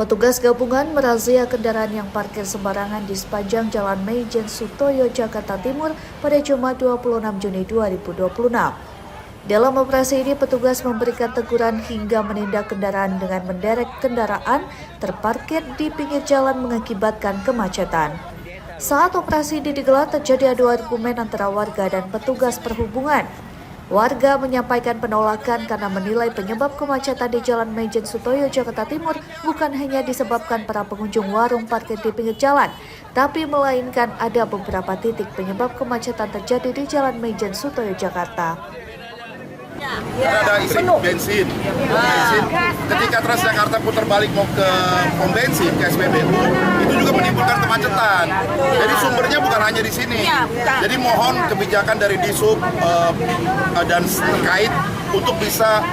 Petugas gabungan merazia kendaraan yang parkir sembarangan di sepanjang Jalan Maijen Sutoyo, Jakarta Timur pada Jumat 26 Juni 2026. Dalam operasi ini, petugas memberikan teguran hingga menindak kendaraan dengan menderek kendaraan terparkir di pinggir jalan mengakibatkan kemacetan. Saat operasi ini digelar, terjadi adu argumen antara warga dan petugas perhubungan. Warga menyampaikan penolakan karena menilai penyebab kemacetan di Jalan Maijen Sutoyo, Jakarta Timur bukan hanya disebabkan para pengunjung warung parkir di pinggir jalan, tapi melainkan ada beberapa titik penyebab kemacetan terjadi di Jalan Maijen Sutoyo, Jakarta. Ada isi bensin. Ketika Transjakarta putar balik mau ke pom bensin ke SPBU, itu juga menimbulkan kemacetan. Jadi sumbernya bukan hanya di sini. Jadi mohon kebijakan dari Disub dan terkait untuk bisa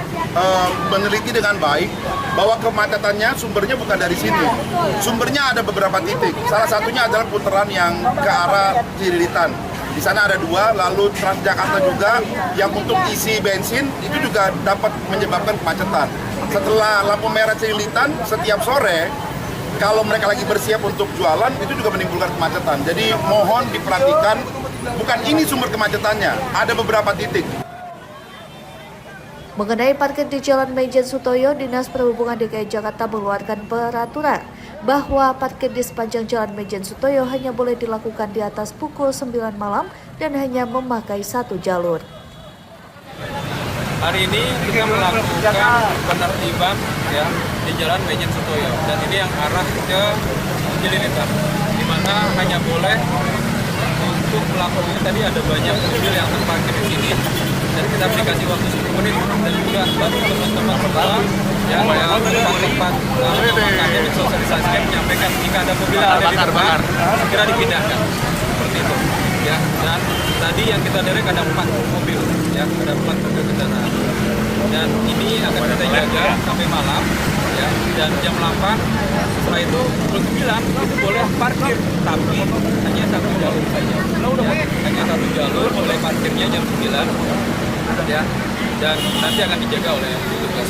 meneliti dengan baik bahwa kemacetannya sumbernya bukan dari sini. Sumbernya ada beberapa titik. Salah satunya adalah putaran yang ke arah Cililitan. Di sana ada dua, lalu Transjakarta juga yang untuk isi bensin itu juga dapat menyebabkan kemacetan. Setelah lampu merah Cililitan setiap sore, kalau mereka lagi bersiap untuk jualan, itu juga menimbulkan kemacetan. Jadi mohon diperhatikan, bukan ini sumber kemacetannya, ada beberapa titik. Mengenai parkir di Jalan Maijen Sutoyo, Dinas Perhubungan DKI Jakarta mengeluarkan peraturan bahwa parkir di sepanjang Jalan Maijen Sutoyo hanya boleh dilakukan di atas pukul 9 malam dan hanya memakai satu jalur. Hari ini kita melakukan penertiban ya di Jalan Maijen Sutoyo, dan ini yang arah ke Cililitan, di mana hanya boleh untuk melakukan. Tadi ada banyak mobil yang terparkir di sini, dan kita dikasih waktu 10 menit, dan juga baru teman-teman semua yang tempat-tempat makanya sosialisasinya menyampaikan jika ada mobil yang ada di depan segera dipindahkan, seperti itu ya. Dan tadi yang kita derek ada 4 mobil ya, ada 4 mobil kendaraan, dan ini akan kita jaga sampai malam ya, dan jam 8 setelah itu pukul 9 itu boleh parkir, tapi hanya satu jalur saja ya, hanya satu jalur, boleh parkirnya jam 9 ya, dan nanti akan dijaga oleh petugas.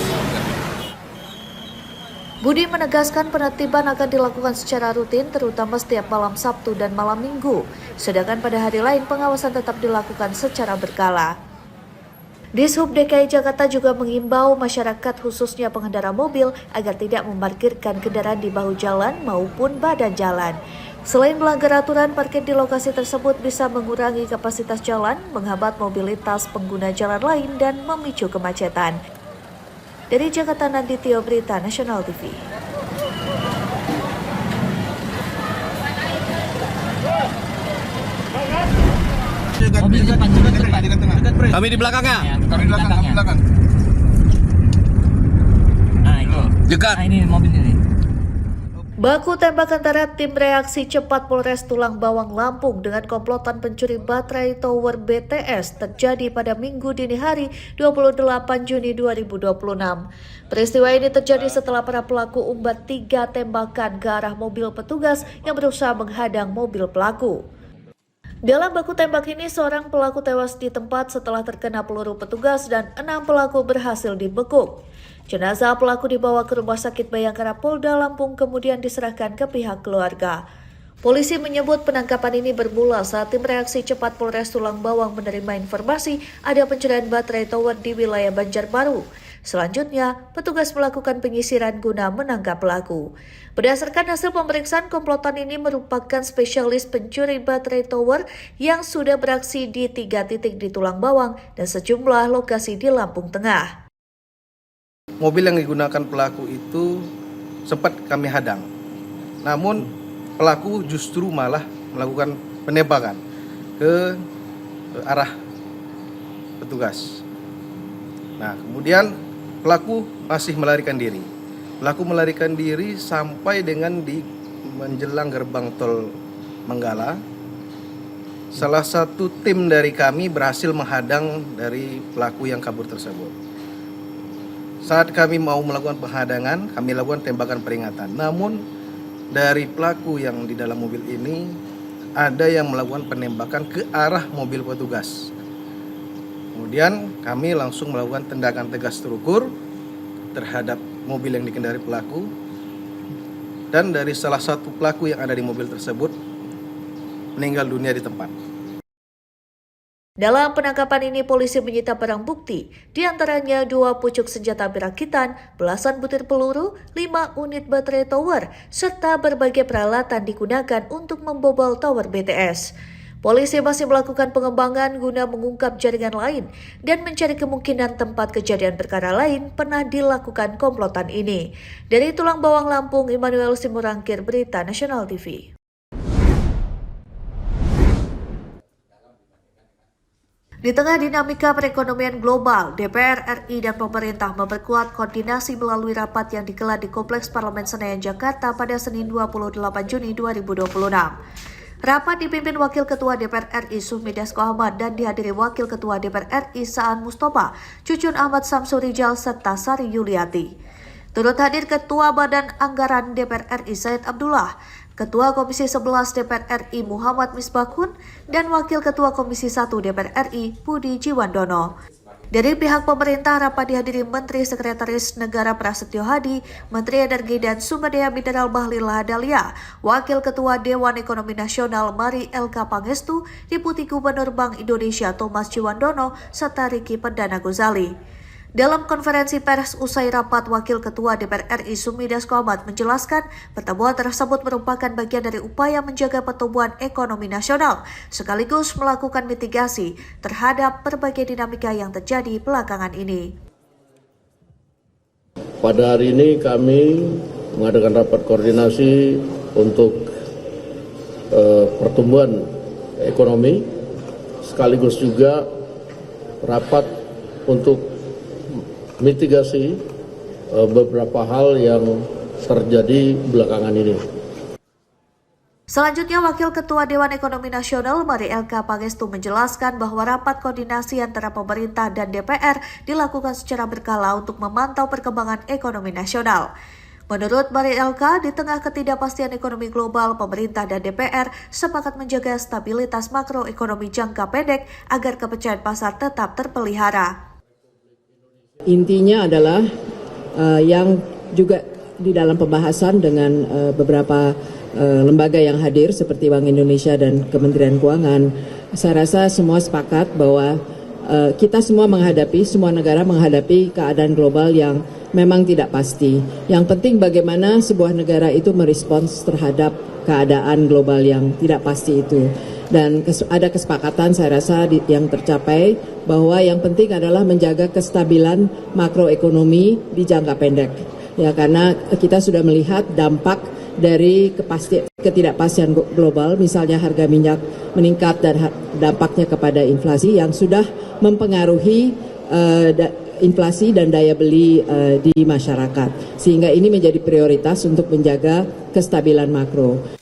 Budi menegaskan penertiban akan dilakukan secara rutin, terutama setiap malam Sabtu dan malam Minggu. Sedangkan pada hari lain pengawasan tetap dilakukan secara berkala. Dishub DKI Jakarta juga mengimbau masyarakat khususnya pengendara mobil agar tidak memarkirkan kendaraan di bahu jalan maupun badan jalan. Selain melanggar aturan, parkir di lokasi tersebut bisa mengurangi kapasitas jalan, menghambat mobilitas pengguna jalan lain, dan memicu kemacetan. Dari Jakarta, Nandityo, Berita Nasional TV. Kami di belakangnya. Kami di belakang. Nah, itu. Dekat. Nah, ini mobil ini. Baku tembak antara tim reaksi cepat Polres Tulang Bawang Lampung dengan komplotan pencuri baterai tower BTS terjadi pada Minggu dini hari 28 Juni 2026. Peristiwa ini terjadi setelah para pelaku umbar 3 tembakan ke arah mobil petugas yang berusaha menghadang mobil pelaku. Dalam baku tembak ini, seorang pelaku tewas di tempat setelah terkena peluru petugas dan 6 pelaku berhasil dibekuk. Jenazah pelaku dibawa ke Rumah Sakit Bayangkara Polda Lampung kemudian diserahkan ke pihak keluarga. Polisi menyebut penangkapan ini bermula saat tim reaksi cepat Polres Tulang Bawang menerima informasi ada pencurian baterai tower di wilayah Banjarbaru. Selanjutnya, petugas melakukan penyisiran guna menangkap pelaku. Berdasarkan hasil pemeriksaan, komplotan ini merupakan spesialis pencuri baterai tower yang sudah beraksi di 3 titik di Tulang Bawang dan sejumlah lokasi di Lampung Tengah. Mobil yang digunakan pelaku itu sempat kami hadang, namun pelaku justru malah melakukan penembakan ke arah petugas. Nah, kemudian pelaku masih melarikan diri. Pelaku melarikan diri sampai dengan di menjelang gerbang tol Manggala. Salah satu tim dari kami berhasil menghadang dari pelaku yang kabur tersebut. Saat kami mau melakukan penghadangan, kami lakukan tembakan peringatan. Namun dari pelaku yang di dalam mobil ini ada yang melakukan penembakan ke arah mobil petugas. Kemudian kami langsung melakukan tindakan tegas terukur terhadap mobil yang dikendari pelaku dan dari salah satu pelaku yang ada di mobil tersebut meninggal dunia di tempat. Dalam penangkapan ini, polisi menyita barang bukti, di antaranya 2 pucuk senjata api rakitan, belasan butir peluru, 5 unit baterai tower, serta berbagai peralatan digunakan untuk membobol tower BTS. Polisi masih melakukan pengembangan guna mengungkap jaringan lain dan mencari kemungkinan tempat kejadian perkara lain pernah dilakukan komplotan ini. Dari Tulang Bawang Lampung, Immanuel Simorangkir, Berita Nasional TV. Di tengah dinamika perekonomian global, DPR RI dan pemerintah memperkuat koordinasi melalui rapat yang digelar di Kompleks Parlemen Senayan, Jakarta pada Senin 28 Juni 2026. Rapat dipimpin Wakil Ketua DPR RI Sufmi Dasko Ahmad dan dihadiri Wakil Ketua DPR RI Saan Mustafa, Cucun Ahmad Samsurijal, serta Sari Yuliati. Turut hadir Ketua Badan Anggaran DPR RI Said Abdullah, Ketua Komisi 11 DPR RI Muhammad Misbahkun, dan Wakil Ketua Komisi 1 DPR RI Budi Jiwandono. Dari pihak pemerintah, rapat dihadiri Menteri Sekretaris Negara Prasetyo Hadi, Menteri Energi dan Sumber Daya Mineral Bahlil Lahadalia, Wakil Ketua Dewan Ekonomi Nasional Mari LK Pangestu, Deputi Gubernur Bank Indonesia Thomas Jiwandono, serta Riki Perdana Gozali. Dalam konferensi pers usai rapat, Wakil Ketua DPR RI Sufmi Dasko Ahmad menjelaskan pertemuan tersebut merupakan bagian dari upaya menjaga pertumbuhan ekonomi nasional, sekaligus melakukan mitigasi terhadap berbagai dinamika yang terjadi belakangan ini. Pada hari ini kami mengadakan rapat koordinasi untuk pertumbuhan ekonomi, sekaligus juga rapat untuk mitigasi beberapa hal yang terjadi belakangan ini. Selanjutnya, Wakil Ketua Dewan Ekonomi Nasional Mari LK Pangestu menjelaskan bahwa rapat koordinasi antara pemerintah dan DPR dilakukan secara berkala untuk memantau perkembangan ekonomi nasional. Menurut Mari LK, di tengah ketidakpastian ekonomi global, pemerintah dan DPR sepakat menjaga stabilitas makroekonomi jangka pendek agar kepercayaan pasar tetap terpelihara. Intinya adalah yang juga di dalam pembahasan dengan beberapa lembaga yang hadir seperti Bank Indonesia dan Kementerian Keuangan, saya rasa semua sepakat bahwa kita semua negara menghadapi keadaan global yang memang tidak pasti. Yang penting bagaimana sebuah negara itu merespons terhadap keadaan global yang tidak pasti itu. Dan ada kesepakatan saya rasa yang tercapai bahwa yang penting adalah menjaga kestabilan makroekonomi di jangka pendek. Ya, karena kita sudah melihat dampak dari ketidakpastian global, misalnya harga minyak meningkat dan dampaknya kepada inflasi yang sudah mempengaruhi inflasi dan daya beli di masyarakat. Sehingga ini menjadi prioritas untuk menjaga kestabilan makro.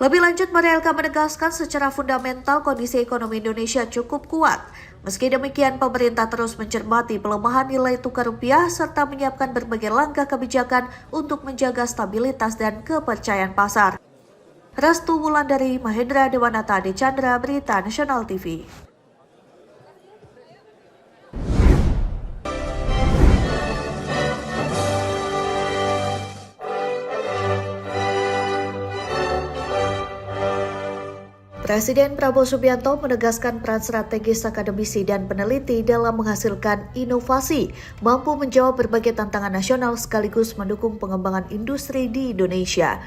Lebih lanjut, Mari LK menegaskan secara fundamental kondisi ekonomi Indonesia cukup kuat. Meski demikian, pemerintah terus mencermati pelemahan nilai tukar rupiah serta menyiapkan berbagai langkah kebijakan untuk menjaga stabilitas dan kepercayaan pasar. Restu Wulandari, Mahendra Dewanata, Ade Chandra, Berita Nasional TV. Presiden Prabowo Subianto menegaskan peran strategis akademisi dan peneliti dalam menghasilkan inovasi, mampu menjawab berbagai tantangan nasional sekaligus mendukung pengembangan industri di Indonesia.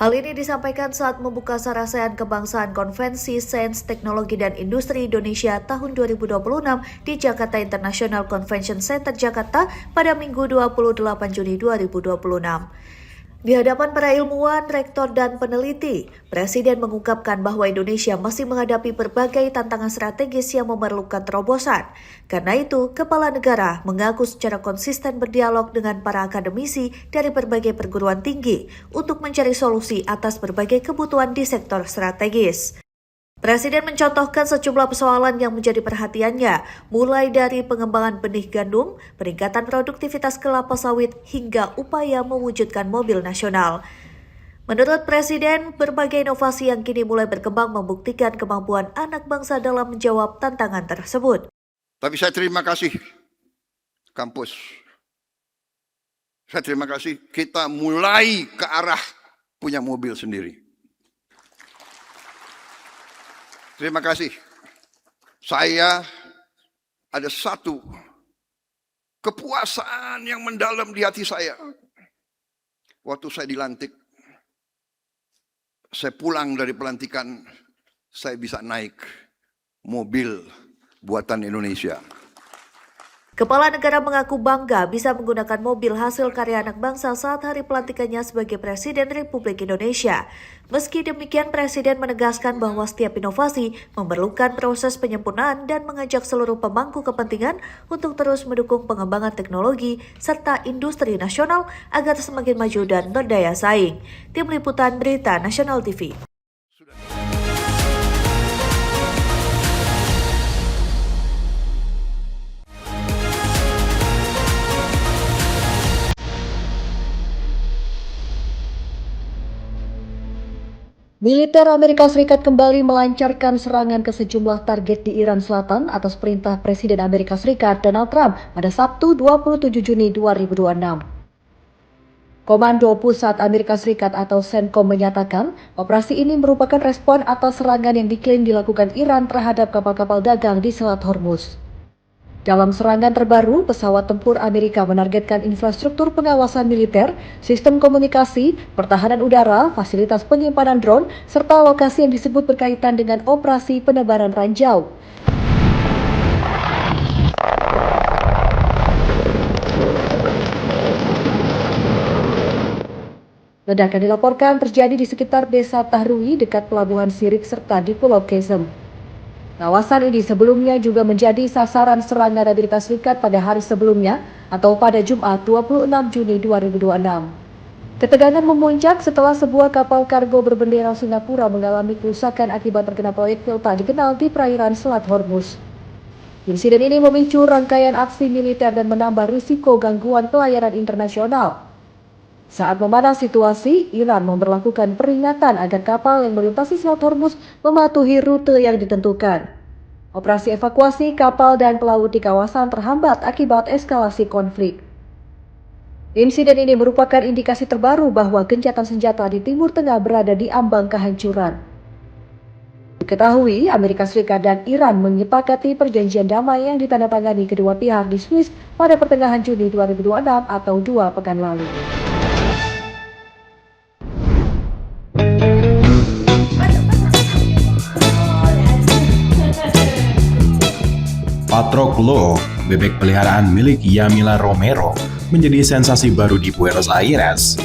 Hal ini disampaikan saat membuka Sarasehan Kebangsaan Konvensi Sains, Teknologi, dan Industri Indonesia tahun 2026 di Jakarta International Convention Center, Jakarta pada Minggu 28 Juni 2026. Di hadapan para ilmuwan, rektor, dan peneliti, Presiden mengungkapkan bahwa Indonesia masih menghadapi berbagai tantangan strategis yang memerlukan terobosan. Karena itu, Kepala Negara mengaku secara konsisten berdialog dengan para akademisi dari berbagai perguruan tinggi untuk mencari solusi atas berbagai kebutuhan di sektor strategis. Presiden mencontohkan sejumlah persoalan yang menjadi perhatiannya, mulai dari pengembangan benih gandum, peningkatan produktivitas kelapa sawit, hingga upaya mewujudkan mobil nasional. Menurut Presiden, berbagai inovasi yang kini mulai berkembang membuktikan kemampuan anak bangsa dalam menjawab tantangan tersebut. Tapi saya terima kasih kampus Saya terima kasih, kita mulai ke arah punya mobil sendiri. Terima kasih. Saya ada satu kepuasan yang mendalam di hati saya. Waktu saya dilantik, saya pulang dari pelantikan, saya bisa naik mobil buatan Indonesia. Kepala negara mengaku bangga bisa menggunakan mobil hasil karya anak bangsa saat hari pelantikannya sebagai Presiden Republik Indonesia. Meski demikian, Presiden menegaskan bahwa setiap inovasi memerlukan proses penyempurnaan dan mengajak seluruh pemangku kepentingan untuk terus mendukung pengembangan teknologi serta industri nasional agar semakin maju dan berdaya saing. Tim Liputan Berita Nasional TV. Militer Amerika Serikat kembali melancarkan serangan ke sejumlah target di Iran Selatan atas perintah Presiden Amerika Serikat Donald Trump pada Sabtu 27 Juni 2026. Komando Pusat Amerika Serikat atau CENTCOM menyatakan operasi ini merupakan respon atas serangan yang diklaim dilakukan Iran terhadap kapal-kapal dagang di Selat Hormuz. Dalam serangan terbaru, pesawat tempur Amerika menargetkan infrastruktur pengawasan militer, sistem komunikasi, pertahanan udara, fasilitas penyimpanan drone, serta lokasi yang disebut berkaitan dengan operasi penebaran ranjau. Ledakan dilaporkan terjadi di sekitar desa Tahrui dekat pelabuhan Sirik serta di Pulau Qesem. Kawasan ini sebelumnya juga menjadi sasaran serangan Amerika Serikat pada hari sebelumnya atau pada Jumat 26 Juni 2026. Ketegangan memuncak setelah sebuah kapal kargo berbendera Singapura mengalami kerusakan akibat terkena proyektil tak dikenal di perairan Selat Hormuz. Insiden ini memicu rangkaian aksi militer dan menambah risiko gangguan pelayaran internasional. Saat memanas situasi, Iran memberlakukan peringatan agar kapal yang melintasi Selat Hormuz mematuhi rute yang ditentukan. Operasi evakuasi kapal dan pelaut di kawasan terhambat akibat eskalasi konflik. Insiden ini merupakan indikasi terbaru bahwa gencatan senjata di Timur Tengah berada di ambang kehancuran. Diketahui, Amerika Serikat dan Iran menyepakati perjanjian damai yang ditandatangani kedua pihak di Swiss pada pertengahan Juni 2026 atau 2 pekan lalu. Patroclo, bebek peliharaan milik Yamila Romero, menjadi sensasi baru di Buenos Aires.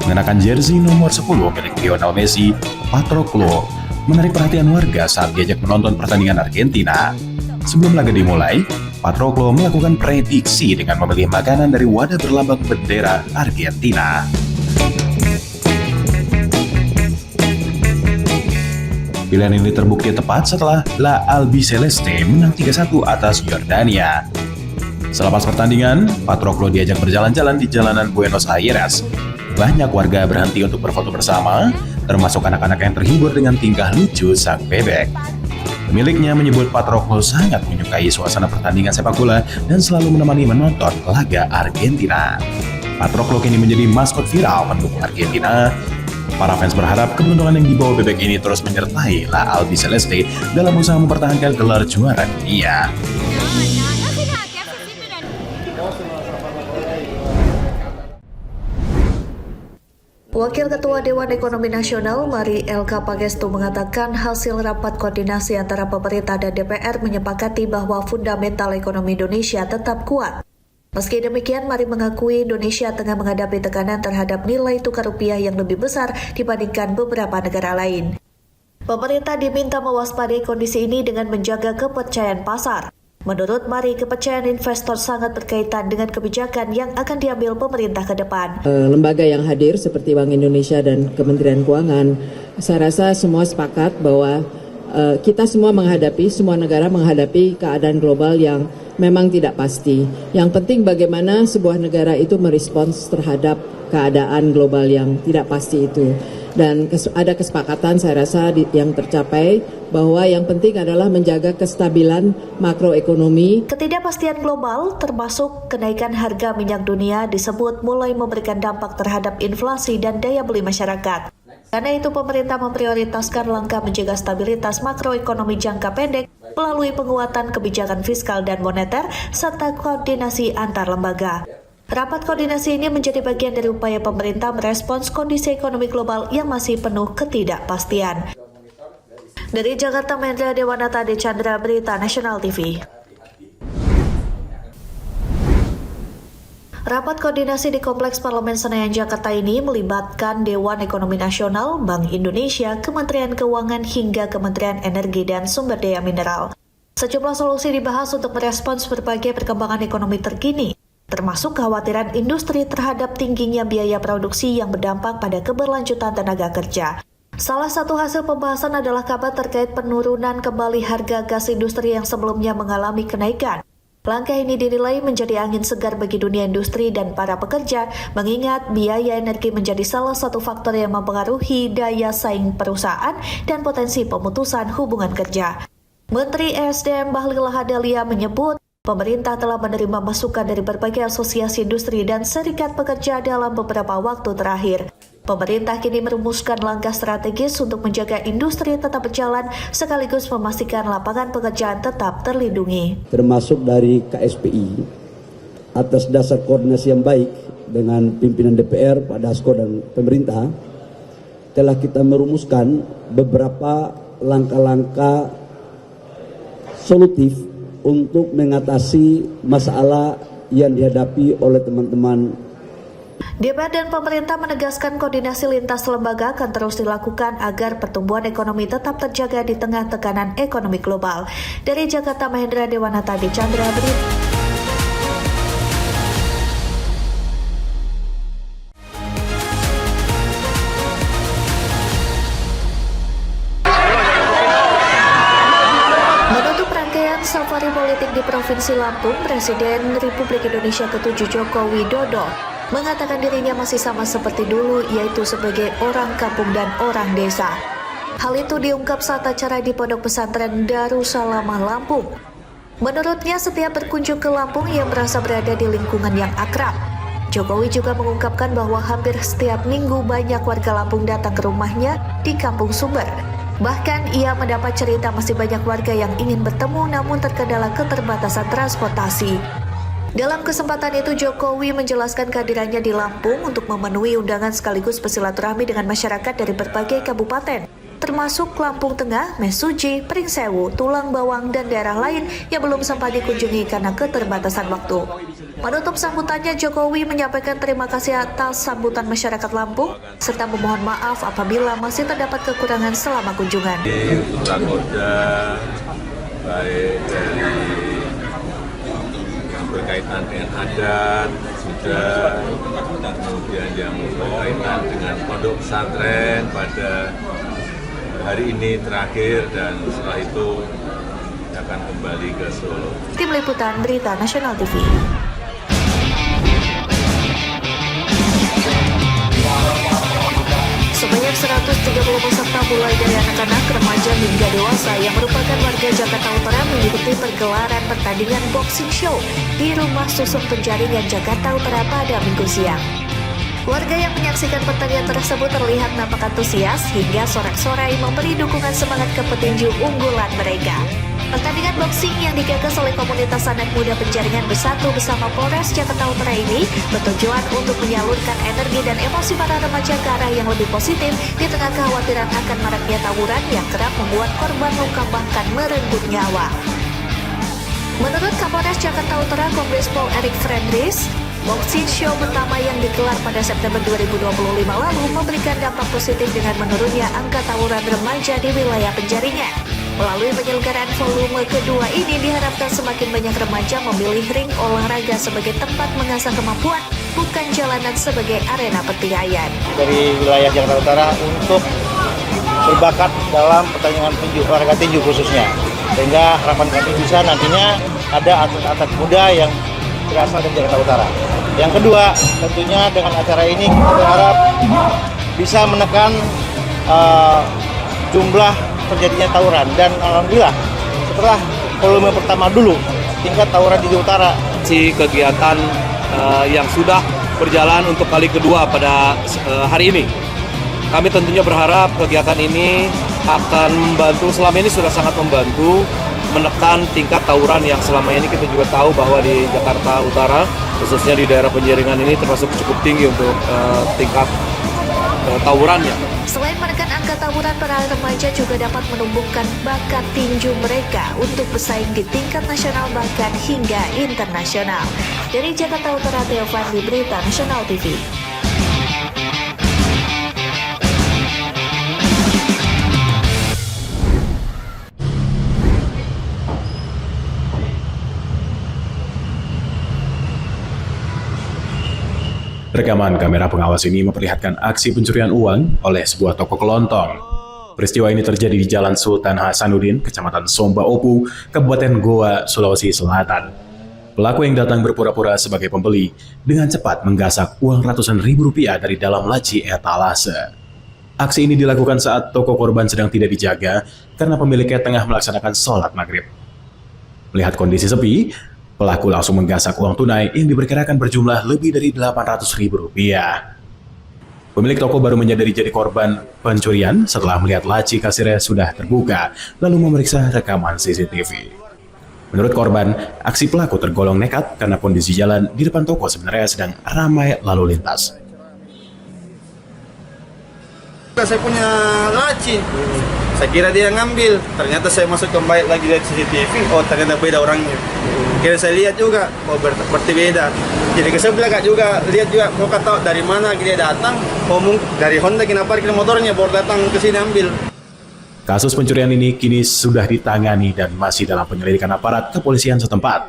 Mengenakan jersey nomor 10 milik Lionel Messi, Patroclo menarik perhatian warga saat diajak menonton pertandingan Argentina. Sebelum laga dimulai, Patroclo melakukan prediksi dengan memilih makanan dari wadah berlambang bendera Argentina. Pilihan ini terbukti tepat setelah La Albiceleste menang 3-1 atas Yordania. Selepas pertandingan, Patroclo diajak berjalan-jalan di jalanan Buenos Aires. Banyak warga berhenti untuk berfoto bersama, termasuk anak-anak yang terhibur dengan tingkah lucu sang bebek. Pemiliknya menyebut Patroclo sangat menyukai suasana pertandingan sepak bola dan selalu menemani menonton laga Argentina. Patroclo kini menjadi maskot viral mendukung Argentina. Para fans berharap keberuntungan yang dibawa bebek ini terus menyertai La Albiceleste dalam usaha mempertahankan gelar juara dunia. Wakil Ketua Dewan Ekonomi Nasional Mari Elka Pagestu mengatakan hasil rapat koordinasi antara pemerintah dan DPR menyepakati bahwa fundamental ekonomi Indonesia tetap kuat. Meski demikian, Mari mengakui Indonesia tengah menghadapi tekanan terhadap nilai tukar rupiah yang lebih besar dibandingkan beberapa negara lain. Pemerintah diminta mewaspadai kondisi ini dengan menjaga kepercayaan pasar. Menurut Mari, kepercayaan investor sangat berkaitan dengan kebijakan yang akan diambil pemerintah ke depan. Lembaga yang hadir seperti Bank Indonesia dan Kementerian Keuangan, saya rasa semua sepakat bahwa kita semua negara menghadapi keadaan global yang memang tidak pasti. Yang penting bagaimana sebuah negara itu merespons terhadap keadaan global yang tidak pasti itu. Dan ada kesepakatan saya rasa yang tercapai bahwa yang penting adalah menjaga kestabilan makroekonomi. Ketidakpastian global termasuk kenaikan harga minyak dunia disebut mulai memberikan dampak terhadap inflasi dan daya beli masyarakat. Karena itu pemerintah memprioritaskan langkah menjaga stabilitas makroekonomi jangka pendek melalui penguatan kebijakan fiskal dan moneter serta koordinasi antar lembaga. Rapat koordinasi ini menjadi bagian dari upaya pemerintah merespons kondisi ekonomi global yang masih penuh ketidakpastian. Dari Jakarta, Mahendra Dewanata, Ade Chandra, Berita Nasional TV. Rapat koordinasi di Kompleks Parlemen Senayan Jakarta ini melibatkan Dewan Ekonomi Nasional, Bank Indonesia, Kementerian Keuangan hingga Kementerian Energi dan Sumber Daya Mineral. Sejumlah solusi dibahas untuk merespons berbagai perkembangan ekonomi terkini, termasuk kekhawatiran industri terhadap tingginya biaya produksi yang berdampak pada keberlanjutan tenaga kerja. Salah satu hasil pembahasan adalah kabar terkait penurunan kembali harga gas industri yang sebelumnya mengalami kenaikan. Langkah ini dinilai menjadi angin segar bagi dunia industri dan para pekerja, mengingat biaya energi menjadi salah satu faktor yang mempengaruhi daya saing perusahaan dan potensi pemutusan hubungan kerja. Menteri ESDM Bahlil Lahadalia menyebut, pemerintah telah menerima masukan dari berbagai asosiasi industri dan serikat pekerja dalam beberapa waktu terakhir. Pemerintah kini merumuskan langkah strategis untuk menjaga industri tetap berjalan sekaligus memastikan lapangan pekerjaan tetap terlindungi. Termasuk dari KSPI, atas dasar koordinasi yang baik dengan pimpinan DPR, Pak Dasko dan pemerintah, telah kita merumuskan beberapa langkah-langkah solutif untuk mengatasi masalah yang dihadapi oleh teman-teman. DPR dan pemerintah menegaskan koordinasi lintas lembaga akan terus dilakukan agar pertumbuhan ekonomi tetap terjaga di tengah tekanan ekonomi global. Dari Jakarta, Mahendra Dewanata, Ade Chandra, Berita. Safari politik di Provinsi Lampung, Presiden Republik Indonesia ke-7 Joko Widodo mengatakan dirinya masih sama seperti dulu, yaitu sebagai orang kampung dan orang desa. Hal itu diungkap saat acara di Pondok Pesantren Darussalamah Lampung. Menurutnya, setiap berkunjung ke Lampung, ia merasa berada di lingkungan yang akrab. Jokowi juga mengungkapkan bahwa hampir setiap minggu banyak warga Lampung datang ke rumahnya di Kampung Sumber. Bahkan ia mendapat cerita masih banyak warga yang ingin bertemu namun terkendala keterbatasan transportasi. Dalam kesempatan itu Jokowi menjelaskan kehadirannya di Lampung untuk memenuhi undangan sekaligus bersilaturahmi dengan masyarakat dari berbagai kabupaten, termasuk Lampung Tengah, Mesuji, Pringsewu, Tulang Bawang, dan daerah lain yang belum sempat dikunjungi karena keterbatasan waktu. Menutup sambutannya, Jokowi menyampaikan terima kasih atas sambutan masyarakat Lampung, serta memohon maaf apabila masih terdapat kekurangan selama kunjungan. Untuk Rakoda, baik dari yang berkaitan dengan adat, sudah, kemudian yang berkaitan dengan pondok pesantren pada hari ini terakhir, dan setelah itu akan kembali ke Solo. Tim Liputan Berita Nasional TV. Sebanyak 130 peserta mulai dari anak-anak, remaja hingga dewasa yang merupakan warga Jakarta Utara mengikuti pergelaran pertandingan boxing show di Rumah Susun Penjaringan Jakarta Utara pada Minggu siang. Warga yang menyaksikan pertandingan tersebut terlihat nampak antusias hingga sorak-sorai memberi dukungan semangat ke petinju unggulan mereka. Pertandingan boxing yang digagas oleh komunitas anak muda Penjaringan bersatu bersama Polres Jakarta Utara ini bertujuan untuk menyalurkan energi dan emosi para remaja ke arah yang lebih positif di tengah kekhawatiran akan maraknya tawuran yang kerap membuat korban luka bahkan merenggut nyawa. Menurut Kapolres Jakarta Utara Kombes Pol Erik Frendris, boxing show pertama yang digelar pada September 2025 lalu memberikan dampak positif dengan menurunnya angka tawuran remaja di wilayah Penjaringan. Melalui penyelenggaraan volume kedua ini diharapkan semakin banyak remaja memilih ring olahraga sebagai tempat mengasah kemampuan, bukan jalanan sebagai arena pertikaian. Dari wilayah Jakarta Utara untuk berbakat dalam pertandingan tinju, olahraga tinju khususnya. Sehingga harapan kami bisa nantinya ada atlet-atlet muda yang berasal dari Jakarta Utara. Yang kedua, tentunya dengan acara ini kita berharap bisa menekan jumlah terjadinya tawuran. Dan alhamdulillah setelah volume pertama dulu, tingkat tawuran di utara. Kegiatan yang sudah berjalan untuk kali kedua pada hari ini. Kami tentunya berharap kegiatan ini akan membantu, selama ini sudah sangat membantu menekan tingkat tawuran yang selama ini kita juga tahu bahwa di Jakarta Utara, khususnya di daerah Penjaringan ini termasuk cukup tinggi untuk tingkat tawurannya. Selain menekan angka tawuran, para remaja juga dapat menumbuhkan bakat tinju mereka untuk bersaing di tingkat nasional bahkan hingga internasional. Dari Jakarta Utara, Theo Fadli, Berita Nasional TV. Rekaman kamera pengawas ini memperlihatkan aksi pencurian uang oleh sebuah toko kelontong. Peristiwa ini terjadi di Jalan Sultan Hasanuddin, Kecamatan Somba Opu, Kabupaten Goa, Sulawesi Selatan. Pelaku yang datang berpura-pura sebagai pembeli dengan cepat menggasak uang ratusan ribu rupiah dari dalam laci etalase. Aksi ini dilakukan saat toko korban sedang tidak dijaga karena pemiliknya tengah melaksanakan sholat maghrib. Melihat kondisi sepi, pelaku langsung menggasak uang tunai yang diperkirakan berjumlah lebih dari 800 ribu rupiah. Pemilik toko baru menyadari jadi korban pencurian setelah melihat laci kasirnya sudah terbuka, lalu memeriksa rekaman CCTV. Menurut korban, aksi pelaku tergolong nekat karena kondisi jalan di depan toko sebenarnya sedang ramai lalu lintas. Saya punya laci, saya kira dia ngambil, ternyata saya masuk kembali lagi dari CCTV, oh ternyata beda orangnya. Kira saya lihat juga, oh berarti beda. Jadi ke sebelah kak juga, lihat juga, mau kata dari mana dia datang, oh dari Honda kena parkir motornya, baru datang ke sini ambil. Kasus pencurian ini kini sudah ditangani dan masih dalam penyelidikan aparat kepolisian setempat.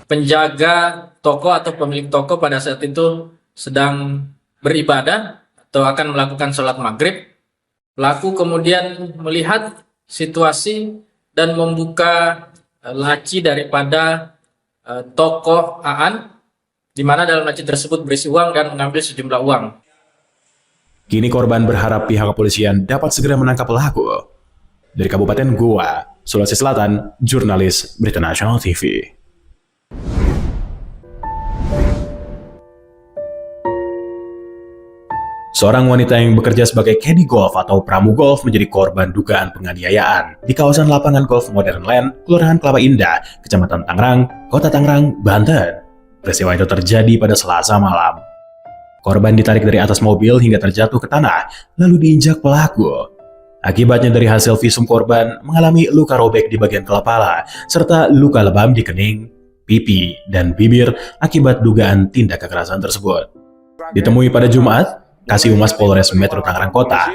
Penjaga toko atau pemilik toko pada saat itu sedang beribadah atau akan melakukan sholat maghrib. Pelaku kemudian melihat situasi dan membuka laci daripada toko Aan, di mana dalam laci tersebut berisi uang dan mengambil sejumlah uang. Kini korban berharap pihak kepolisian dapat segera menangkap pelaku. Dari Kabupaten Goa, Sulawesi Selatan, jurnalis Berita Nasional TV. Seorang wanita yang bekerja sebagai caddy golf atau pramu golf menjadi korban dugaan penganiayaan di kawasan lapangan golf Modern Land, Kelurahan Kelapa Indah, Kecamatan Tangerang, Kota Tangerang, Banten. Peristiwa itu terjadi pada Selasa malam. Korban ditarik dari atas mobil hingga terjatuh ke tanah, lalu diinjak pelaku. Akibatnya dari hasil visum korban mengalami luka robek di bagian kepala, serta luka lebam di kening, pipi, dan bibir akibat dugaan tindak kekerasan tersebut. Ditemui pada Jumat, Kasih Humas Polres Metro Tangerang Kota,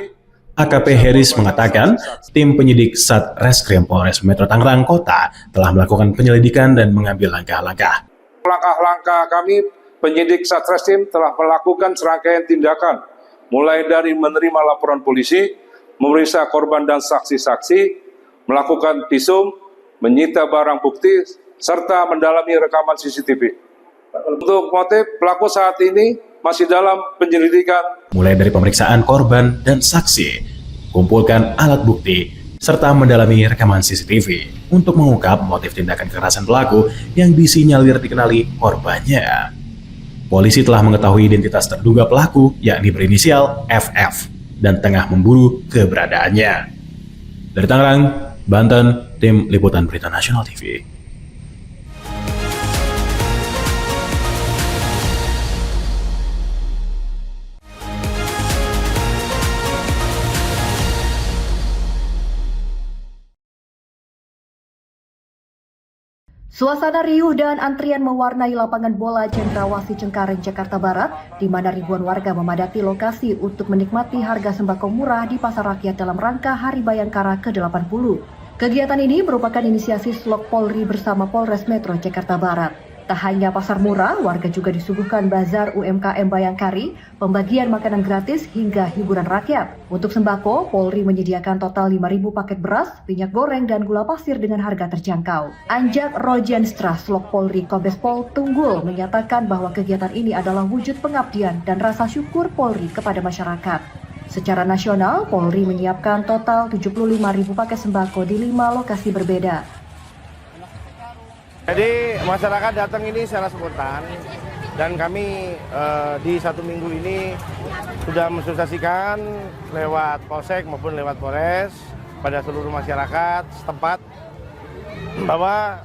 AKP Heris mengatakan tim penyidik Satreskrim Polres Metro Tangerang Kota telah melakukan penyelidikan dan mengambil langkah-langkah. Langkah-langkah kami penyidik Satreskrim telah melakukan serangkaian tindakan, mulai dari menerima laporan polisi, memeriksa korban dan saksi-saksi, melakukan visum, menyita barang bukti, serta mendalami rekaman CCTV. Untuk motif, pelaku saat ini masih dalam penyelidikan. Mulai dari pemeriksaan korban dan saksi, kumpulkan alat bukti, serta mendalami rekaman CCTV untuk mengungkap motif tindakan kekerasan pelaku yang disinyalir dikenali korbannya. Polisi telah mengetahui identitas terduga pelaku, yakni berinisial FF, dan tengah memburu keberadaannya. Dari Tangerang, Banten, Tim Liputan Berita Nasional TV. Suasana riuh dan antrian mewarnai lapangan bola Cendrawasih Cengkareng, Jakarta Barat, di mana ribuan warga memadati lokasi untuk menikmati harga sembako murah di pasar rakyat dalam rangka Hari Bayangkara ke-80. Kegiatan ini merupakan inisiasi Slok Polri bersama Polres Metro Jakarta Barat. Tak hanya pasar murah, warga juga disuguhkan bazar UMKM Bayangkari, pembagian makanan gratis hingga hiburan rakyat. Untuk sembako, Polri menyediakan total 5.000 paket beras, minyak goreng, dan gula pasir dengan harga terjangkau. Anjak Rojenstra Slok Polri Kombes Pol Tunggul menyatakan bahwa kegiatan ini adalah wujud pengabdian dan rasa syukur Polri kepada masyarakat. Secara nasional, Polri menyiapkan total 75.000 paket sembako di 5 lokasi berbeda. Jadi masyarakat datang ini secara spontan dan kami di 1 minggu ini sudah mensosialisasikan lewat Polsek maupun lewat Polres pada seluruh masyarakat setempat bahwa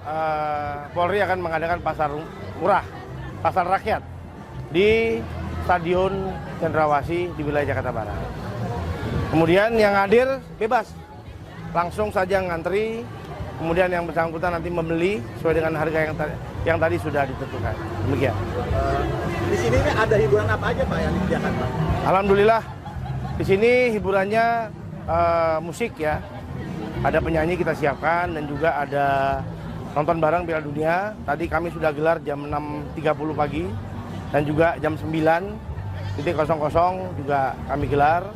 Polri akan mengadakan pasar murah, pasar rakyat di Stadion Cendrawasih di wilayah Jakarta Barat. Kemudian yang hadir bebas, langsung saja ngantri. Kemudian yang bersangkutan nanti membeli sesuai dengan harga yang tadi sudah ditentukan. Demikian. Di sini ada hiburan apa aja Pak yang disediakan Pak? Alhamdulillah di sini hiburannya musik ya. Ada penyanyi kita siapkan dan juga ada nonton bareng Piala Dunia. Tadi kami sudah gelar jam 6.30 pagi dan juga jam 9.00 juga kami gelar.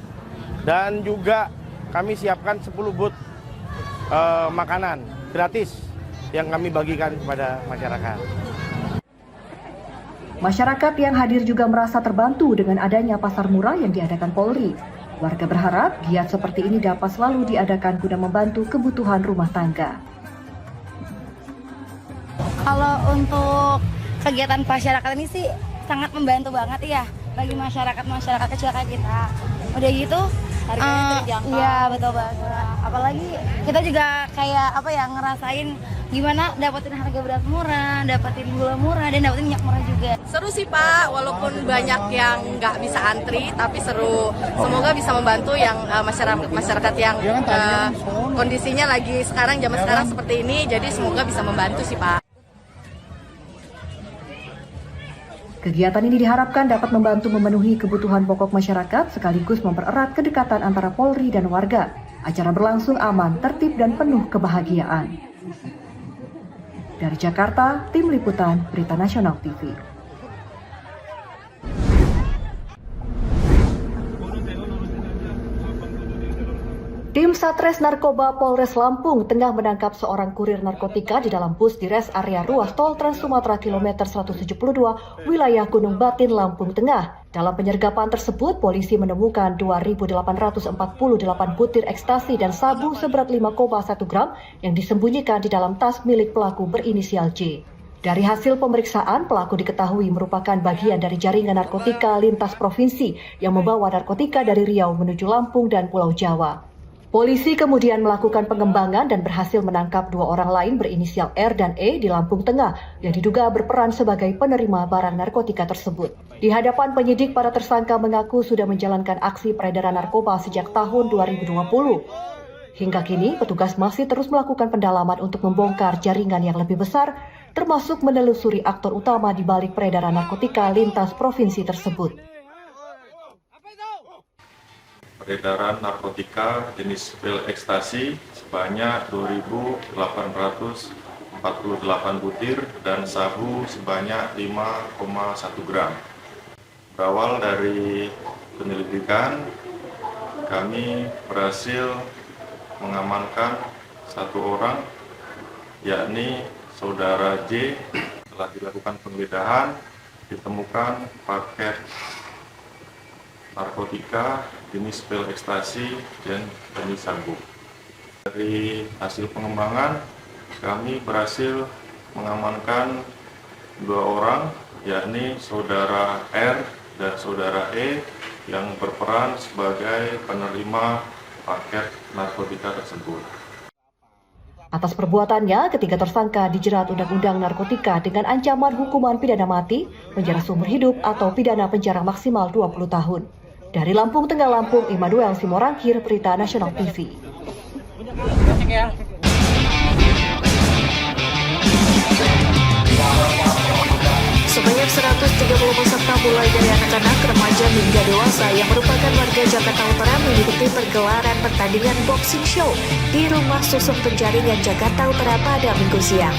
Dan juga kami siapkan 10 booth makanan gratis yang kami bagikan kepada masyarakat. Masyarakat yang hadir juga merasa terbantu dengan adanya pasar murah yang diadakan Polri. Warga berharap giat seperti ini dapat selalu diadakan guna membantu kebutuhan rumah tangga. Kalau untuk kegiatan masyarakat ini sih sangat membantu banget ya bagi masyarakat kecil kayak kita. Udah gitu harganya terjangkau. Iya, betul banget. Apalagi kita juga kayak ngerasain gimana dapetin harga beras murah, dapetin gula murah, dan dapetin minyak murah juga. Seru sih Pak, walaupun banyak yang nggak bisa antri, tapi seru. Semoga bisa membantu yang masyarakat yang kondisinya lagi zaman sekarang seperti ini, jadi semoga bisa membantu sih Pak. Kegiatan ini diharapkan dapat membantu memenuhi kebutuhan pokok masyarakat sekaligus mempererat kedekatan antara Polri dan warga. Acara berlangsung aman, tertib, dan penuh kebahagiaan. Dari Jakarta, Tim Liputan Berita Nasional TV. Tim Satres Narkoba Polres Lampung tengah menangkap seorang kurir narkotika di dalam bus di res area ruas tol Trans Sumatera kilometer 172 wilayah Gunung Batin, Lampung Tengah. Dalam penyergapan tersebut, polisi menemukan 2.848 butir ekstasi dan sabu seberat 5,1 gram yang disembunyikan di dalam tas milik pelaku berinisial J. Dari hasil pemeriksaan, pelaku diketahui merupakan bagian dari jaringan narkotika lintas provinsi yang membawa narkotika dari Riau menuju Lampung dan Pulau Jawa. Polisi kemudian melakukan pengembangan dan berhasil menangkap 2 orang lain berinisial R dan E di Lampung Tengah yang diduga berperan sebagai penerima barang narkotika tersebut. Di hadapan penyidik, para tersangka mengaku sudah menjalankan aksi peredaran narkoba sejak tahun 2020. Hingga kini, petugas masih terus melakukan pendalaman untuk membongkar jaringan yang lebih besar, termasuk menelusuri aktor utama di balik peredaran narkotika lintas provinsi tersebut. Peredaran narkotika jenis pil ekstasi sebanyak 2.848 butir dan sabu sebanyak 5,1 gram. Berawal dari penyelidikan, kami berhasil mengamankan 1 orang, yakni Saudara J. Setelah dilakukan penggeledahan, ditemukan paket narkotika jenis pil ekstasi dan jenis sabu. Dari hasil pengembangan, kami berhasil mengamankan 2 orang, yakni Saudara R dan Saudara E yang berperan sebagai penerima paket narkotika tersebut. Atas perbuatannya, ketiga tersangka dijerat Undang-Undang Narkotika dengan ancaman hukuman pidana mati, penjara seumur hidup, atau pidana penjara maksimal 20 tahun. Dari Lampung Tengah, Lampung, Immanuel Simorangkir, Berita Nasional TV. Sebanyak 130 peserta mulai dari anak-anak, remaja hingga dewasa yang merupakan warga Jakarta Utara mengikuti pergelaran pertandingan boxing show di Rumah Susun Penjaringan Jakarta Utara pada Minggu siang.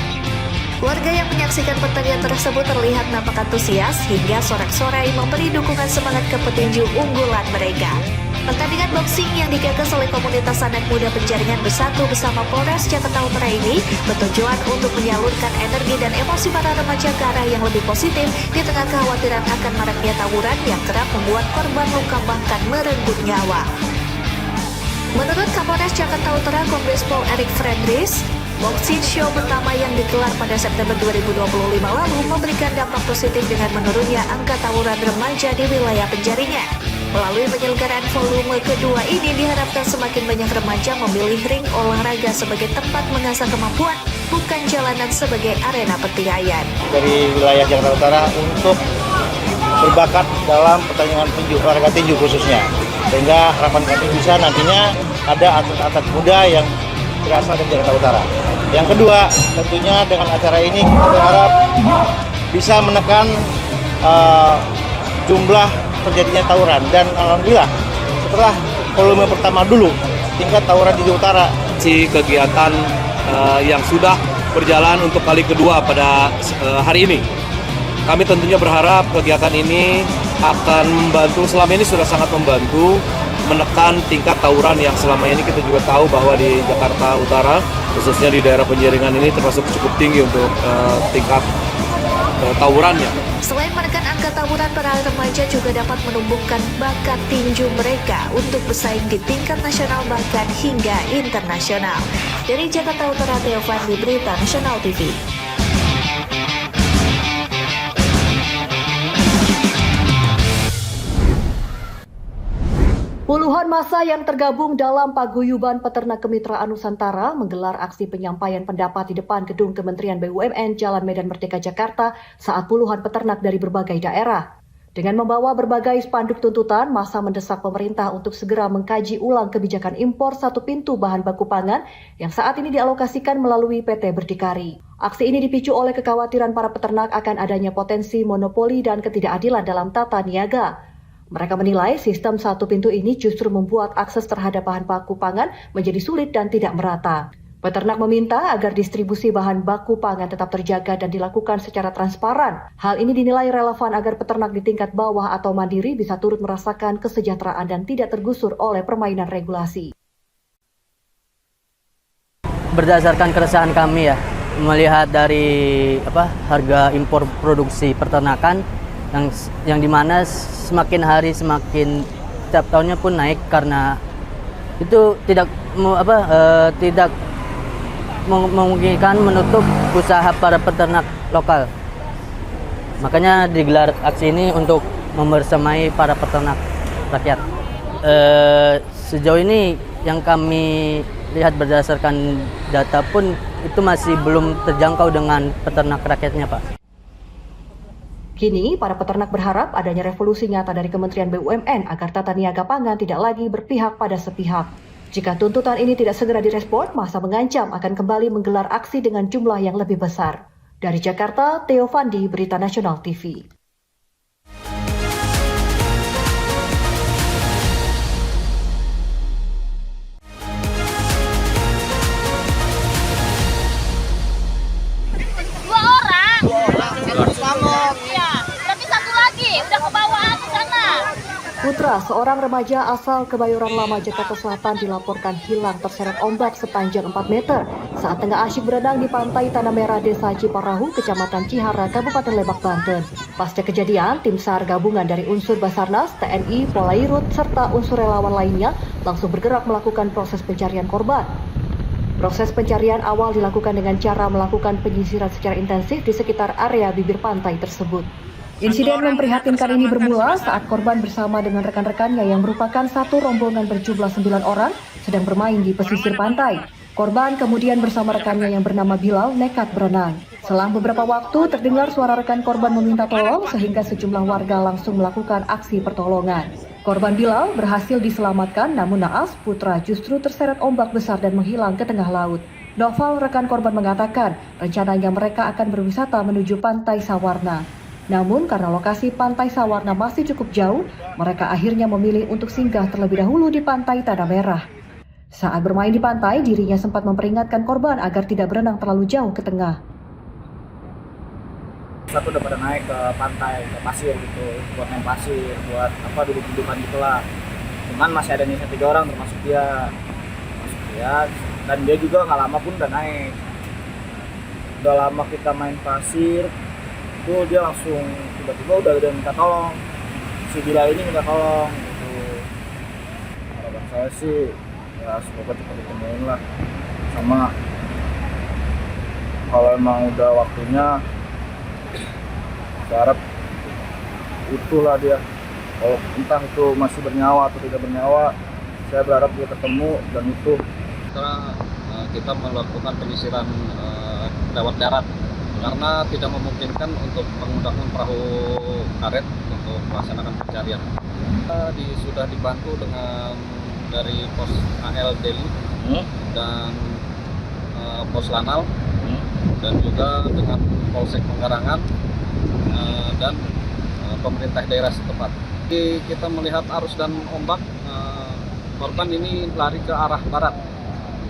Warga yang menyaksikan pertandingan tersebut terlihat nampak antusias hingga sorak-sorai memberi dukungan semangat ke petinju unggulan mereka. Pertandingan boxing yang digagas oleh komunitas anak muda Penjaringan Bersatu bersama Polres Jakarta Utara ini bertujuan untuk menyalurkan energi dan emosi para remaja ke arah yang lebih positif di tengah kekhawatiran akan maraknya tawuran yang kerap membuat korban luka bahkan merenggut nyawa. Menurut Kapolres Jakarta Utara Kombes Pol Erik Fredris, boxing show pertama yang digelar pada September 2025 lalu memberikan dampak positif dengan menurunnya angka tawuran remaja di wilayah Penjaringan. Melalui penyelenggaraan volume kedua ini diharapkan semakin banyak remaja memilih ring olahraga sebagai tempat mengasah kemampuan, bukan jalanan sebagai arena pertikaian. Dari wilayah Jakarta Utara untuk berbakat dalam pertandingan tinju, olahraga tinju khususnya. Sehingga harapan kami bisa nantinya ada atlet-atlet muda yang berasal dari Jakarta Utara. Yang kedua, tentunya dengan acara ini kita berharap bisa menekan jumlah terjadinya tawuran, dan alhamdulillah setelah volume pertama dulu tingkat tawuran di utara. Kegiatan yang sudah berjalan untuk kali kedua pada hari ini, kami tentunya berharap kegiatan ini akan membantu, selama ini sudah sangat membantu menekan tingkat tawuran yang selama ini kita juga tahu bahwa di Jakarta Utara, khususnya di daerah Penjaringan ini termasuk cukup tinggi untuk tingkat tawurannya. Selain menekan angka tawuran, para remaja juga dapat menumbuhkan bakat tinju mereka untuk bersaing di tingkat nasional bahkan hingga internasional. Dari Jakarta Utara, Theo Fadli, Berita Nasional TV. Puluhan massa yang tergabung dalam Paguyuban Peternak Kemitraan Nusantara menggelar aksi penyampaian pendapat di depan gedung Kementerian BUMN Jalan Medan Merdeka Jakarta saat puluhan peternak dari berbagai daerah. Dengan membawa berbagai spanduk tuntutan, massa mendesak pemerintah untuk segera mengkaji ulang kebijakan impor satu pintu bahan baku pangan yang saat ini dialokasikan melalui PT Berdikari. Aksi ini dipicu oleh kekhawatiran para peternak akan adanya potensi monopoli dan ketidakadilan dalam tata niaga. Mereka menilai sistem satu pintu ini justru membuat akses terhadap bahan baku pangan menjadi sulit dan tidak merata. Peternak meminta agar distribusi bahan baku pangan tetap terjaga dan dilakukan secara transparan. Hal ini dinilai relevan agar peternak di tingkat bawah atau mandiri bisa turut merasakan kesejahteraan dan tidak tergusur oleh permainan regulasi. Berdasarkan keresahan kami ya, melihat dari harga impor produksi peternakan yang dimana semakin hari semakin setiap tahunnya pun naik karena itu tidak memungkinkan menutup usaha para peternak lokal. Makanya digelar aksi ini untuk membersamai para peternak rakyat. Sejauh ini yang kami lihat berdasarkan data pun itu masih belum terjangkau dengan peternak rakyatnya, Pak. Kini, para peternak berharap adanya revolusi nyata dari Kementerian BUMN agar tata niaga pangan tidak lagi berpihak pada sepihak. Jika tuntutan ini tidak segera direspon, massa mengancam akan kembali menggelar aksi dengan jumlah yang lebih besar. Dari Jakarta, Theo Fandi, Berita Nasional TV. Putra, seorang remaja asal Kebayoran Lama, Jakarta Selatan dilaporkan hilang terseret ombak sepanjang 4 meter saat tengah asyik berenang di pantai Tanah Merah, Desa Ciparahu, Kecamatan Cihara, Kabupaten Lebak, Banten. Pasca kejadian, tim SAR gabungan dari unsur Basarnas, TNI, Polairut, serta unsur relawan lainnya langsung bergerak melakukan proses pencarian korban. Proses pencarian awal dilakukan dengan cara melakukan penyisiran secara intensif di sekitar area bibir pantai tersebut. Insiden memprihatinkan ini bermula saat korban bersama dengan rekan-rekannya yang merupakan satu rombongan berjumlah 9 orang sedang bermain di pesisir pantai. Korban kemudian bersama rekannya yang bernama Bilal nekat berenang. Selang beberapa waktu terdengar suara rekan korban meminta tolong sehingga sejumlah warga langsung melakukan aksi pertolongan. Korban Bilal berhasil diselamatkan, namun naas putra justru terseret ombak besar dan menghilang ke tengah laut. Noval, rekan korban, mengatakan rencananya mereka akan berwisata menuju Pantai Sawarna. Namun karena lokasi Pantai Sawarna masih cukup jauh, mereka akhirnya memilih untuk singgah terlebih dahulu di Pantai Tanah Merah. Saat bermain di pantai, dirinya sempat memperingatkan korban agar tidak berenang terlalu jauh ke tengah. Satu udah pada naik ke pantai, ke pasir gitu, buat main pasir, buat duduk-dudukan gitulah. Cuman masih ada nih 3 orang termasuk dia, dan dia juga nggak lama pun udah naik. Udah lama kita main pasir, itu dia langsung tiba-tiba udah minta tolong. Si Bila ini minta tolong gitu. Harapan saya sih ya semoga cepat ditemuin lah. Sama kalau emang udah waktunya, saya harap utuh lah dia. Kalau entah itu masih bernyawa atau tidak bernyawa, saya berharap dia ketemu dan utuh. Setelah kita melakukan penyisiran lewat darat karena tidak memungkinkan untuk menggunakan perahu karet untuk melaksanakan pencarian. Sudah dibantu dengan dari pos AL Delhi dan pos Lanal dan juga dengan Polsek Penggarangan dan pemerintah daerah setempat. Jadi kita melihat arus dan ombak, korban ini lari ke arah barat.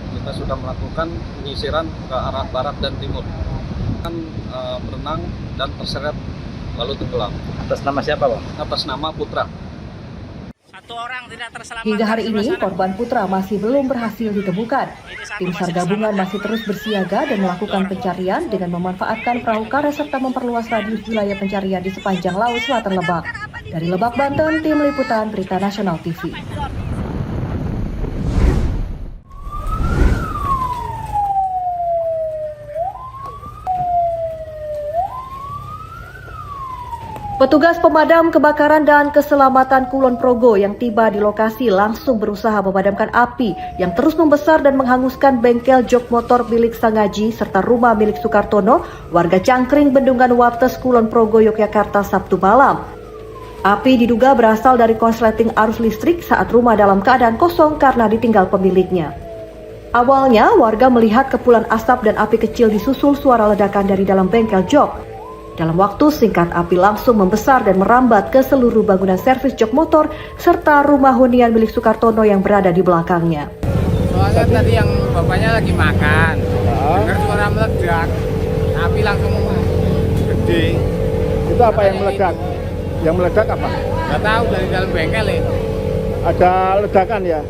Kita sudah melakukan penyisiran ke arah barat dan timur. Berenang dan terseret lalu tenggelam. Atas nama siapa, Bang? Atas nama Putra. Hingga hari ini, korban Putra masih belum berhasil ditemukan. Tim SAR gabungan masih terus bersiaga dan melakukan pencarian dengan memanfaatkan perahu karet serta memperluas radius wilayah pencarian di sepanjang Laut Selatan Lebak. Dari Lebak, Banten, Tim Liputan Berita Nasional TV. Petugas pemadam kebakaran dan keselamatan Kulon Progo yang tiba di lokasi langsung berusaha memadamkan api yang terus membesar dan menghanguskan bengkel jok motor milik Sangaji serta rumah milik Sukartono, warga Cangkring, Bendungan Wates, Kulon Progo, Yogyakarta, Sabtu malam. Api diduga berasal dari konsleting arus listrik saat rumah dalam keadaan kosong karena ditinggal pemiliknya. Awalnya, warga melihat kepulan asap dan api kecil disusul suara ledakan dari dalam bengkel jok. Dalam waktu singkat, api langsung membesar dan merambat ke seluruh bangunan servis jok motor serta rumah hunian milik Sukartono yang berada di belakangnya. Soalnya tadi yang bapaknya lagi makan, dengar suara meledak, api langsung gede. Itu apa yang meledak? Yang meledak apa? Nggak tahu, dari dalam bengkel ya. Ada ledakan ya?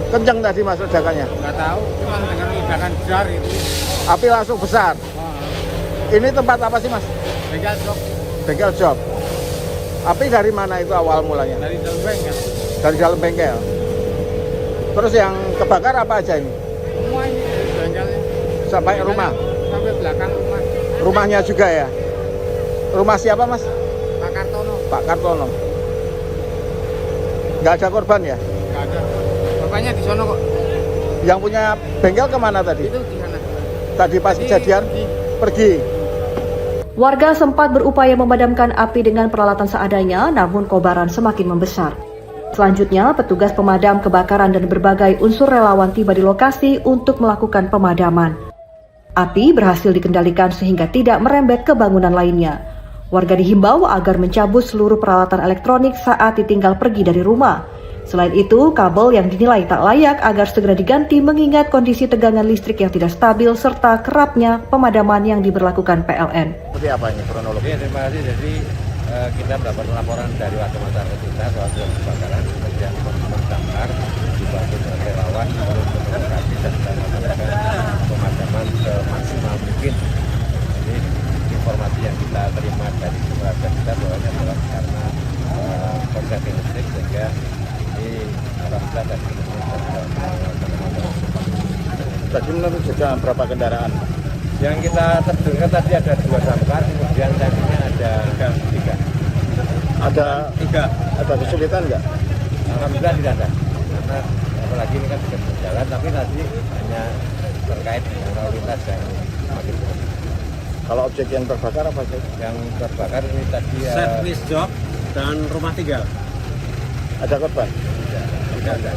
Kencang tadi mas ledakannya? Nggak tahu, cuma dengar ledakan besar itu. Api langsung besar? Ini tempat apa sih mas? Bengkel job. Bengkel job. Api dari mana itu awal mulanya? Dari dalam bengkel. Dari dalam bengkel. Terus yang kebakar apa aja ini? Semua ini bengkelnya. Sampai rumah? Sampai belakang rumah. Rumahnya juga ya? Rumah siapa mas? Pak Kartono. Pak Kartono. Nggak ada korban ya? Nggak ada. Bapaknya di sono kok. Yang punya bengkel kemana tadi? Itu di sana. Tadi pas kejadian? Pergi. Warga sempat berupaya memadamkan api dengan peralatan seadanya, namun kobaran semakin membesar. Selanjutnya, petugas pemadam kebakaran dan berbagai unsur relawan tiba di lokasi untuk melakukan pemadaman. Api berhasil dikendalikan sehingga tidak merembet ke bangunan lainnya. Warga dihimbau agar mencabut seluruh peralatan elektronik saat ditinggal pergi dari rumah. Selain itu, kabel yang dinilai tak layak agar segera diganti mengingat kondisi tegangan listrik yang tidak stabil serta kerapnya pemadaman yang diberlakukan PLN. Seperti apa ini kronologi? Terima kasih. Jadi kita mendapat laporan dari warga masyarakat kita soal kebakaran, kemudian teman-teman damkar dibantu dengan relawan untuk berkomunikasi dan kita melakukan pemadaman semaksimal mungkin. Jadi informasi yang kita terima dari warga kita bahwa karena korsleting listrik sehingga Tadi menurut juga berapa kendaraan? Yang kita terdengar tadi ada 2 damkar, kemudian tadinya ada 3. Ada 3. Ada kesulitan nggak? Alhamdulillah tidak ada. Karena apalagi ini kan sudah berjalan, tapi tadi hanya terkait dengan lalu lintas yang semakin buruk. Kalau objek yang terbakar apa sih? Yang terbakar ini tadi servis job dan rumah tinggal. Ada korban? Tidak ada.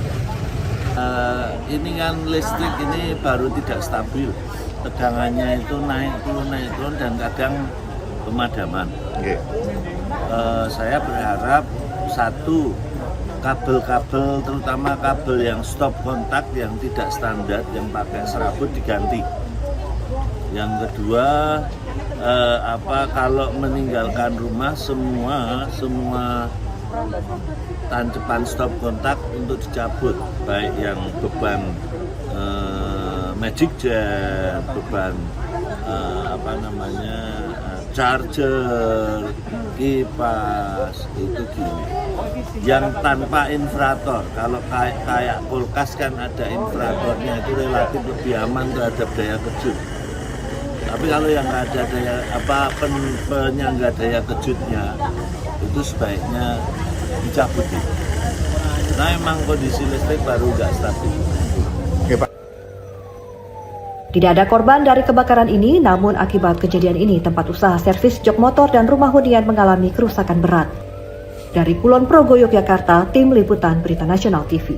Ini kan listrik ini baru tidak stabil, tegangannya itu naik turun dan kadang pemadaman. Saya berharap satu, kabel-kabel terutama kabel yang stop kontak yang tidak standar yang pakai serabut diganti. Yang kedua, kalau meninggalkan rumah semua tancepan stop kontak untuk dicabut, baik yang beban magic jet, beban charger, kipas, itu gini. Yang tanpa infrator, kalau kayak kulkas kan ada infratornya, itu relatif lebih aman terhadap daya kejut. Tapi kalau yang nggak ada daya penyangga daya kejutnya, itu sebaiknya dicabut. Nah, emang kondisi listrik baru nggak stabil. Tidak ada korban dari kebakaran ini, namun akibat kejadian ini tempat usaha servis jok motor dan rumah hunian mengalami kerusakan berat. Dari Kulon Progo, Yogyakarta, Tim Liputan Berita Nasional TV.